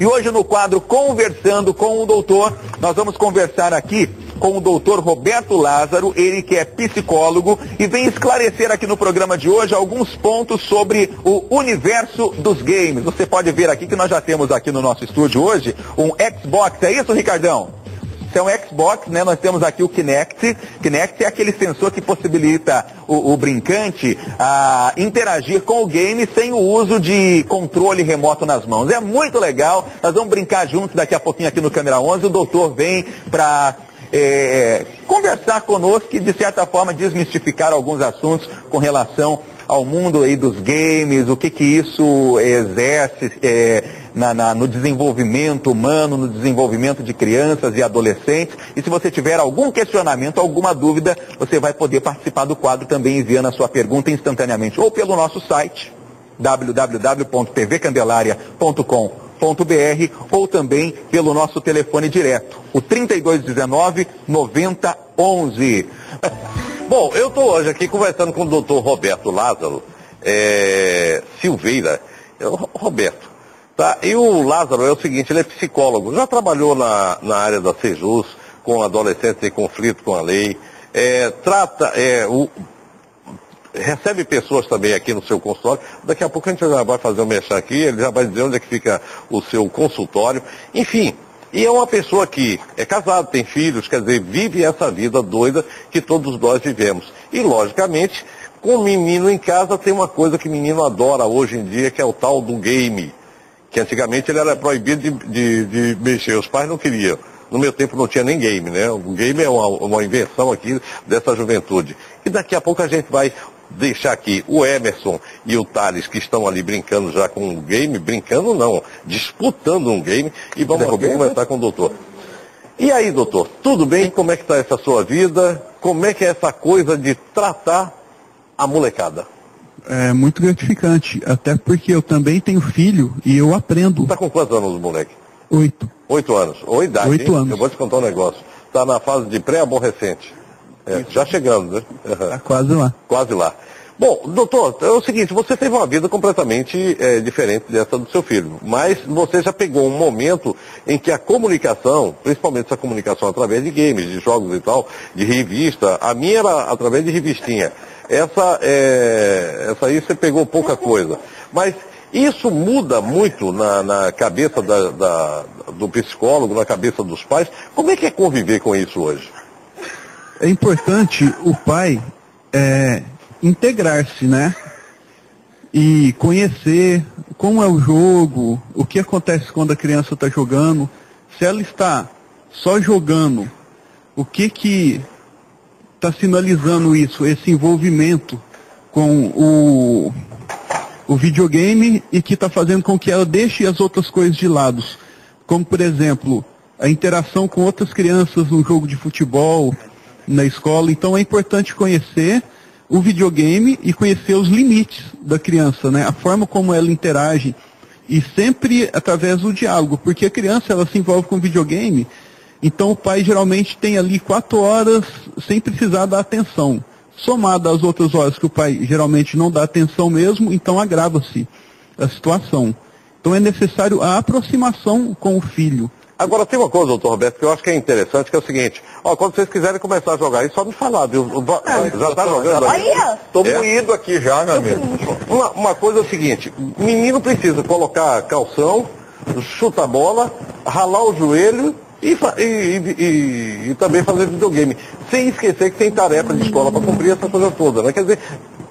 E hoje no quadro Conversando com o Doutor, nós vamos conversar aqui com o doutor Roberto Lázaro, ele que é psicólogo e vem esclarecer aqui no programa de hoje alguns pontos sobre o universo dos games. Você pode ver aqui que nós já temos aqui no nosso estúdio hoje um Xbox, é isso, Ricardão? Isso é um Xbox, né? Nós temos aqui o Kinect. Kinect é aquele sensor que possibilita o brincante a interagir com o game sem o uso de controle remoto nas mãos. É muito legal. Nós vamos brincar juntos daqui a pouquinho aqui no Câmera 11. O doutor vem para conversar conosco e, de certa forma, desmistificar alguns assuntos com relação ao mundo aí dos games, o que isso exerce no desenvolvimento humano, no desenvolvimento de crianças e adolescentes. E se você tiver algum questionamento, alguma dúvida, você vai poder participar do quadro também enviando a sua pergunta instantaneamente, ou pelo nosso site, www.tvcandelaria.com.br, ou também pelo nosso telefone direto, o 3219-9011. Bom, eu estou hoje aqui conversando com o doutor Roberto Lázaro Silveira. Roberto, tá? E o Lázaro é o seguinte, ele é psicólogo, já trabalhou na área da Sejus, com adolescentes em conflito com a lei, recebe pessoas também aqui no seu consultório. Daqui a pouco a gente já vai fazer um mexer aqui, ele já vai dizer onde é que fica o seu consultório. Enfim, e é uma pessoa que é casado, tem filhos, quer dizer, vive essa vida doida que todos nós vivemos. E, logicamente, com o menino em casa tem uma coisa que o menino adora hoje em dia, que é o tal do game. Que antigamente ele era proibido de mexer, os pais não queriam. No meu tempo não tinha nem game, né? O game é uma invenção aqui dessa juventude. E daqui a pouco a gente vai deixar aqui o Emerson e o Thales, que estão ali brincando já com o game, brincando não, disputando um game, e vamos conversar com o doutor. E aí, doutor, tudo bem? Como é que está essa sua vida? Como é que é essa coisa de tratar a molecada? É muito gratificante, até porque eu também tenho filho e eu aprendo. Está com quantos anos, moleque? 8. 8 anos. Ou idade, 8 anos. Eu vou te contar um negócio. Está na fase de pré-aborrecente. Já chegando, né? Tá quase lá. Quase lá. Bom, doutor, é o seguinte, você teve uma vida completamente diferente dessa do seu filho, mas você já pegou um momento em que a comunicação, principalmente essa comunicação através de games, de jogos e tal, de revista, a minha era através de revistinha. Essa aí você pegou pouca coisa. Mas isso muda muito na cabeça do psicólogo, na cabeça dos pais. Como é que é conviver com isso hoje? É importante o pai integrar-se, né? E conhecer como é o jogo, o que acontece quando a criança está jogando, se ela está só jogando, o que está sinalizando isso, esse envolvimento com o videogame e que está fazendo com que ela deixe as outras coisas de lado, como por exemplo, a interação com outras crianças no jogo de futebol, na escola. Então é importante conhecer o videogame e conhecer os limites da criança, né? A forma como ela interage, e sempre através do diálogo, porque a criança ela se envolve com o videogame, então o pai geralmente tem ali 4 horas sem precisar dar atenção, somado às outras horas que o pai geralmente não dá atenção mesmo, então agrava-se a situação. Então é necessário a aproximação com o filho. Agora, tem uma coisa, doutor Roberto, que eu acho que é interessante, que é o seguinte, quando vocês quiserem começar a jogar aí, só me falar, viu? Já está jogando aí? Estou moído aqui já, meu amigo. Uma coisa é o seguinte, o menino precisa colocar calção, chutar a bola, ralar o joelho e também fazer videogame. Sem esquecer que tem tarefa de escola para cumprir essa coisa toda, né? Quer dizer,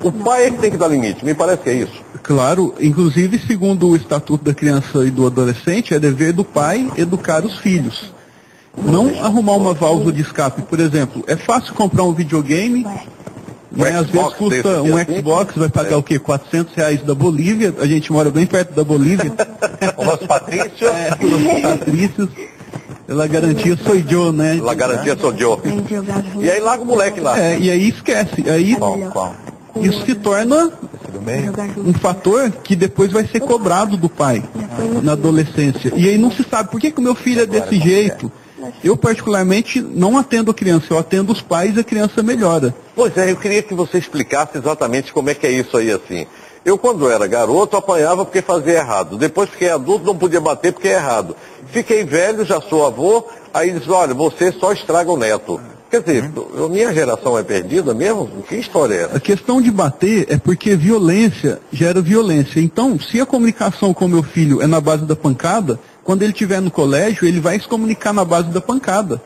o pai é que tem que dar limite, me parece que é isso. Claro, inclusive segundo o Estatuto da Criança e do Adolescente, é dever do pai educar os filhos. Não arrumar uma válvula de escape, por exemplo, é fácil comprar um videogame, né? Às vezes custa um Xbox, vai pagar o quê? R$400 da Bolívia, a gente mora bem perto da Bolívia. Os Patrícios. Os Patrícios. Ela garantia sou eu, né? Ela garantia sou eu. E aí larga o moleque lá. E aí esquece. Aí isso se torna um fator que depois vai ser cobrado do pai na adolescência. E aí não se sabe por que o meu filho é desse jeito. Eu particularmente não atendo a criança, eu atendo os pais e a criança melhora. Pois é, eu queria que você explicasse exatamente como é que é isso aí assim. Eu, quando era garoto, apanhava porque fazia errado. Depois fiquei adulto, não podia bater porque é errado. Fiquei velho, já sou avô, aí diz, olha, você só estraga o neto. Quer dizer, minha geração é perdida mesmo? Que história é essa? A questão de bater é porque violência gera violência. Então, se a comunicação com meu filho é na base da pancada, quando ele estiver no colégio, ele vai se comunicar na base da pancada.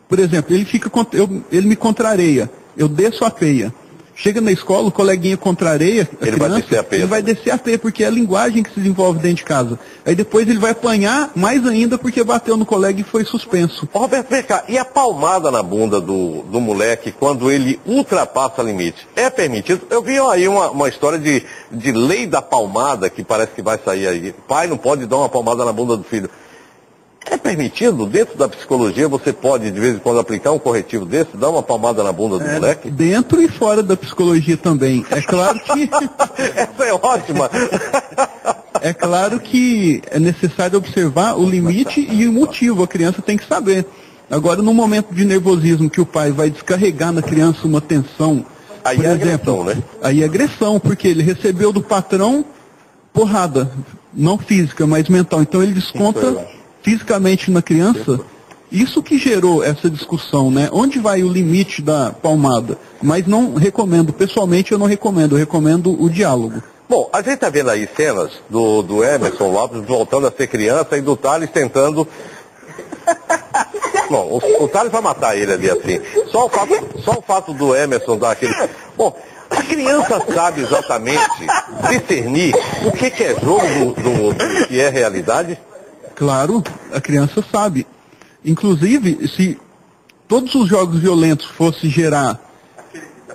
Por exemplo, ele me contraria, eu desço a peia. Chega na escola, o coleguinha contraria a ele criança, vai descer a peia. Ele vai descer a peia, porque é a linguagem que se desenvolve dentro de casa. Aí depois ele vai apanhar mais ainda porque bateu no colega e foi suspenso. Roberto, vem cá, e a palmada na bunda do moleque quando ele ultrapassa o limite? É permitido? Eu vi aí uma história de lei da palmada que parece que vai sair aí. Pai não pode dar uma palmada na bunda do filho. É permitido? Dentro da psicologia você pode, de vez em quando, aplicar um corretivo desse, dar uma palmada na bunda do moleque? Dentro e fora da psicologia também. É claro que... Essa é ótima! É claro que é necessário observar o limite e o motivo. A criança tem que saber. Agora, no momento de nervosismo que o pai vai descarregar na criança uma tensão... Aí por é exemplo, agressão, né? Aí é agressão, porque ele recebeu do patrão porrada. Não física, mas mental. Então ele desconta... fisicamente na criança, isso que gerou essa discussão, né? Onde vai o limite da palmada? Mas não recomendo, pessoalmente eu não recomendo, eu recomendo o diálogo. Bom, a gente está vendo aí cenas do Emerson Lopes voltando a ser criança e do Thales tentando... Bom, o Thales vai matar ele ali assim. Só o fato do Emerson dar aquele... Bom, a criança sabe exatamente discernir o que é jogo do que é realidade? Claro, a criança sabe. Inclusive, se todos os jogos violentos fossem gerar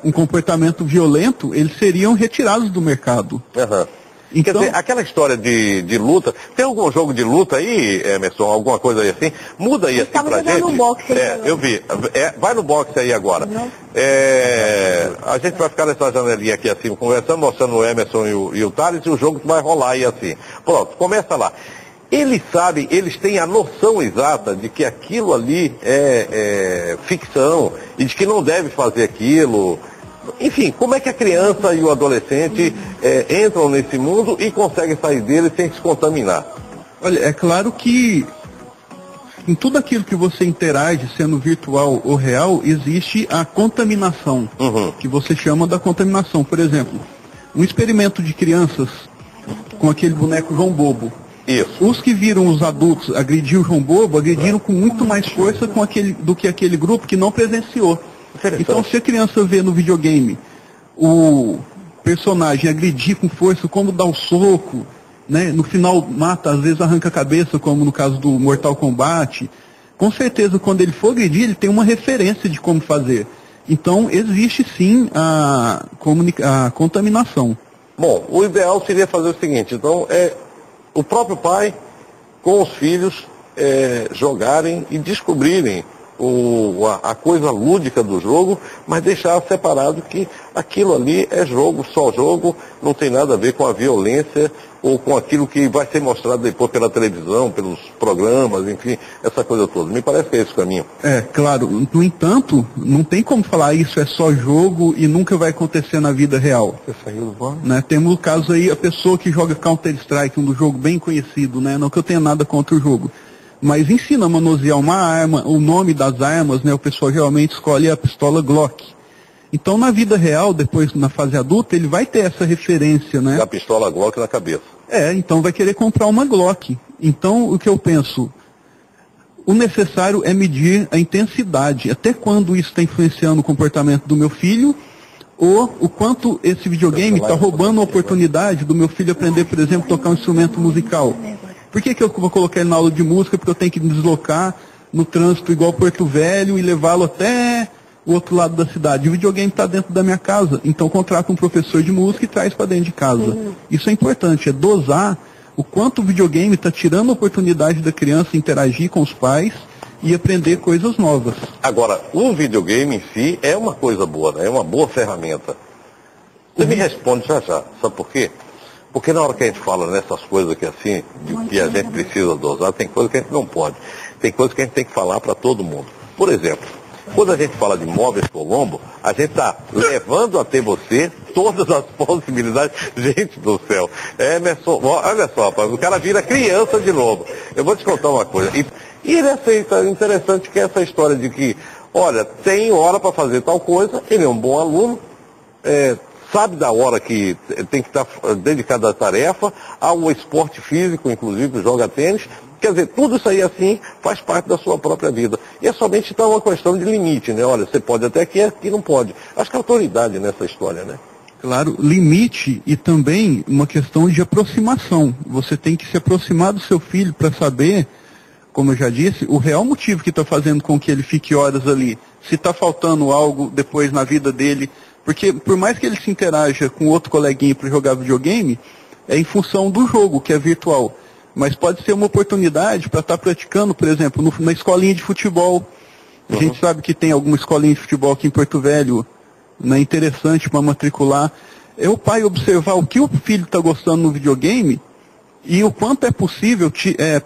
um comportamento violento, eles seriam retirados do mercado. Uhum. Então, quer dizer, aquela história de luta, tem algum jogo de luta aí, Emerson, alguma coisa aí assim? Muda aí assim pra gente. No boxe, eu vi. Vai no boxe aí agora. A gente vai ficar nessa janelinha aqui assim, conversando, mostrando o Emerson e o Thales, e o jogo vai rolar aí assim. Pronto, começa lá. Eles sabem, eles têm a noção exata de que aquilo ali é ficção e de que não deve fazer aquilo. Enfim, como é que a criança e o adolescente entram nesse mundo e conseguem sair dele sem se contaminar? Olha, é claro que em tudo aquilo que você interage, sendo virtual ou real, existe a contaminação, que você chama da contaminação. Por exemplo, um experimento de crianças com aquele boneco João Bobo. Isso. Os que viram os adultos agredir o João Bobo, agrediram com muito mais força do que aquele grupo que não presenciou. Então, se a criança vê no videogame o personagem agredir com força, como dar o soco, né? No final mata, às vezes arranca a cabeça, como no caso do Mortal Kombat, com certeza quando ele for agredir, ele tem uma referência de como fazer. Então, existe sim a contaminação. Bom, o ideal seria fazer o seguinte, então, o próprio pai com os filhos jogarem e descobrirem a coisa lúdica do jogo, mas deixar separado que aquilo ali é jogo, só jogo, não tem nada a ver com a violência ou com aquilo que vai ser mostrado depois pela televisão, pelos programas, enfim, essa coisa toda. Me parece que é esse o caminho. Claro. No entanto, não tem como falar isso é só jogo e nunca vai acontecer na vida real. Você saiu do banco? Né? Temos o caso aí, a pessoa que joga Counter-Strike, um jogo bem conhecido, né? Não que eu tenha nada contra o jogo. Mas ensina a manusear uma arma, o nome das armas, né? O pessoal geralmente escolhe a pistola Glock. Então, na vida real, depois na fase adulta, ele vai ter essa referência, né? A pistola Glock na cabeça. Então vai querer comprar uma Glock. Então, o que eu penso? O necessário é medir a intensidade. Até quando isso está influenciando o comportamento do meu filho, ou o quanto esse videogame está roubando a oportunidade do meu filho aprender, por exemplo, tocar um instrumento musical. Por que eu vou colocar ele na aula de música? Porque eu tenho que me deslocar no trânsito igual Porto Velho e levá-lo até o outro lado da cidade. O videogame está dentro da minha casa, então contrata um professor de música e traz para dentro de casa. Isso é importante, é dosar o quanto o videogame está tirando a oportunidade da criança interagir com os pais e aprender coisas novas. Agora, o videogame em si é uma coisa boa, né? É uma boa ferramenta. Você me responde já. Sabe por quê? Porque na hora que a gente fala nessas coisas aqui assim, de que a gente precisa dosar, tem coisa que a gente não pode. Tem coisa que a gente tem que falar para todo mundo. Por exemplo, Quando a gente fala de Móveis Colombo, a gente está levando até você todas as possibilidades. Gente do céu, Emerson, olha só, rapaz, o cara vira criança de novo. Eu vou te contar uma coisa. E ele aceita, interessante que essa história de que, olha, tem hora para fazer tal coisa, ele é um bom aluno, sabe da hora que tem que estar dedicado à tarefa, ao esporte físico, inclusive joga tênis. Quer dizer, tudo isso aí assim faz parte da sua própria vida. E é somente então uma questão de limite, né? Olha, você pode até aqui não pode. Acho que a autoridade nessa história, né? Claro, limite e também uma questão de aproximação. Você tem que se aproximar do seu filho para saber, como eu já disse, o real motivo que está fazendo com que ele fique horas ali. Se está faltando algo depois na vida dele. Porque por mais que ele se interaja com outro coleguinha para jogar videogame, é em função do jogo, que é virtual. Mas pode ser uma oportunidade para estar praticando, por exemplo, na escolinha de futebol. A gente sabe que tem alguma escolinha de futebol aqui em Porto Velho, né, interessante para matricular. É o pai observar o que o filho está gostando no videogame e o quanto é possível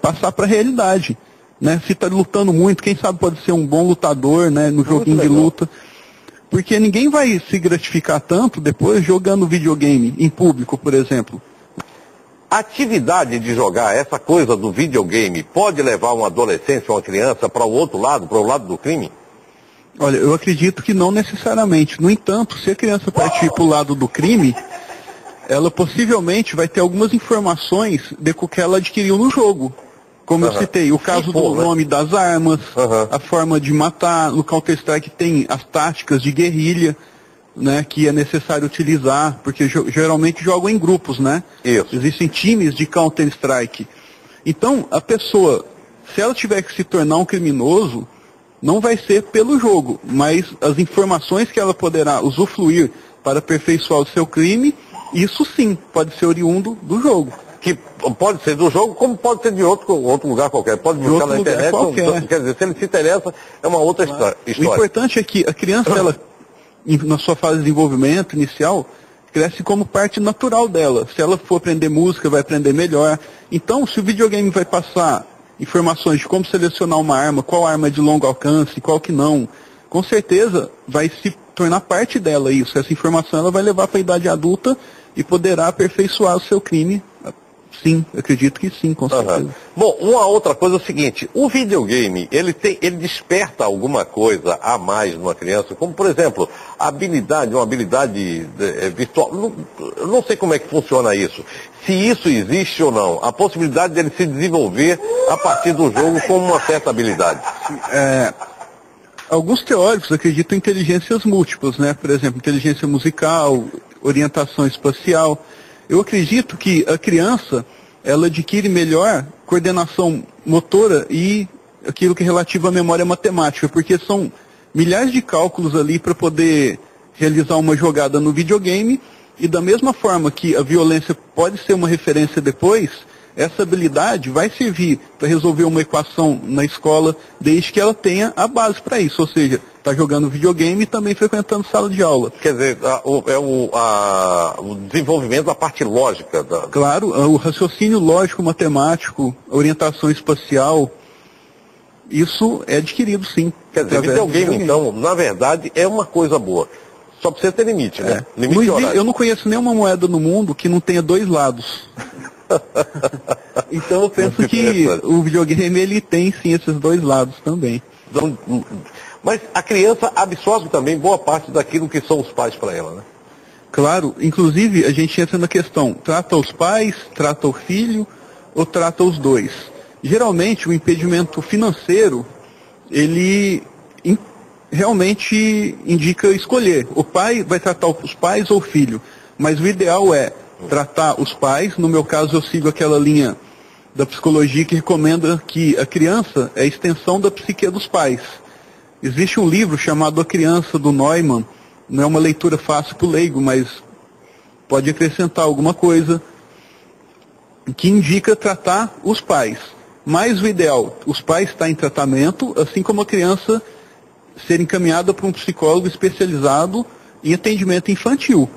passar para a realidade. Né? Se está lutando muito, quem sabe pode ser um bom lutador, né, no joguinho de luta. Porque ninguém vai se gratificar tanto depois jogando videogame em público, por exemplo. A atividade de jogar, essa coisa do videogame, pode levar um adolescente ou uma criança para o outro lado, para o lado do crime? Olha, eu acredito que não necessariamente. No entanto, se a criança partir para o lado do crime, ela possivelmente vai ter algumas informações do que ela adquiriu no jogo. Como eu citei, o caso do nome das armas, a forma de matar. No Counter-Strike tem as táticas de guerrilha, né, que é necessário utilizar, porque geralmente jogam em grupos, né? Isso. Existem times de Counter-Strike. Então, a pessoa, se ela tiver que se tornar um criminoso, não vai ser pelo jogo, mas as informações que ela poderá usufruir para aperfeiçoar o seu crime, isso sim pode ser oriundo do jogo. Que pode ser do jogo, como pode ser de outro lugar qualquer. Pode buscar na internet. Quer dizer, se ele se interessa, é uma outra história. O importante é que a criança, ela, na sua fase de desenvolvimento inicial, cresce como parte natural dela. Se ela for aprender música, vai aprender melhor. Então, se o videogame vai passar informações de como selecionar uma arma, qual arma é de longo alcance, qual que não, com certeza vai se tornar parte dela isso. Essa informação ela vai levar para a idade adulta e poderá aperfeiçoar o seu crime. Sim, acredito que sim, com certeza. Bom, uma outra coisa é o seguinte, o videogame, ele desperta alguma coisa a mais numa criança, como por exemplo, uma habilidade virtual, eu não sei como é que funciona isso, se isso existe ou não, a possibilidade dele se desenvolver a partir do jogo com uma certa habilidade. Alguns teóricos acreditam em inteligências múltiplas, né? Por exemplo, inteligência musical, orientação espacial. Eu acredito que a criança, ela adquire melhor coordenação motora e aquilo que é relativo à memória matemática, porque são milhares de cálculos ali para poder realizar uma jogada no videogame, e da mesma forma que a violência pode ser uma referência depois, essa habilidade vai servir para resolver uma equação na escola, desde que ela tenha a base para isso, ou seja, está jogando videogame e também frequentando sala de aula. Quer dizer, o desenvolvimento da parte lógica. Claro, o raciocínio lógico, matemático, a orientação espacial, isso é adquirido sim. Quer dizer, videogame então, na verdade, é uma coisa boa. Só precisa ter limite, né? Limite eu não conheço nenhuma moeda no mundo que não tenha dois lados. Então eu penso que o videogame ele tem sim esses dois lados também. Mas a criança absorve também boa parte daquilo que são os pais para ela, né? Claro, inclusive a gente entra na questão, trata os pais, trata o filho ou trata os dois? Geralmente o impedimento financeiro, ele realmente indica escolher. O pai vai tratar os pais ou o filho, mas o ideal é tratar os pais. No meu caso eu sigo aquela linha da psicologia que recomenda que a criança é a extensão da psique dos pais. Existe um livro chamado A Criança, do Neumann, não é uma leitura fácil para o leigo, mas pode acrescentar alguma coisa, que indica tratar os pais. Mas o ideal, os pais estar em tratamento, assim como a criança ser encaminhada para um psicólogo especializado em atendimento infantil.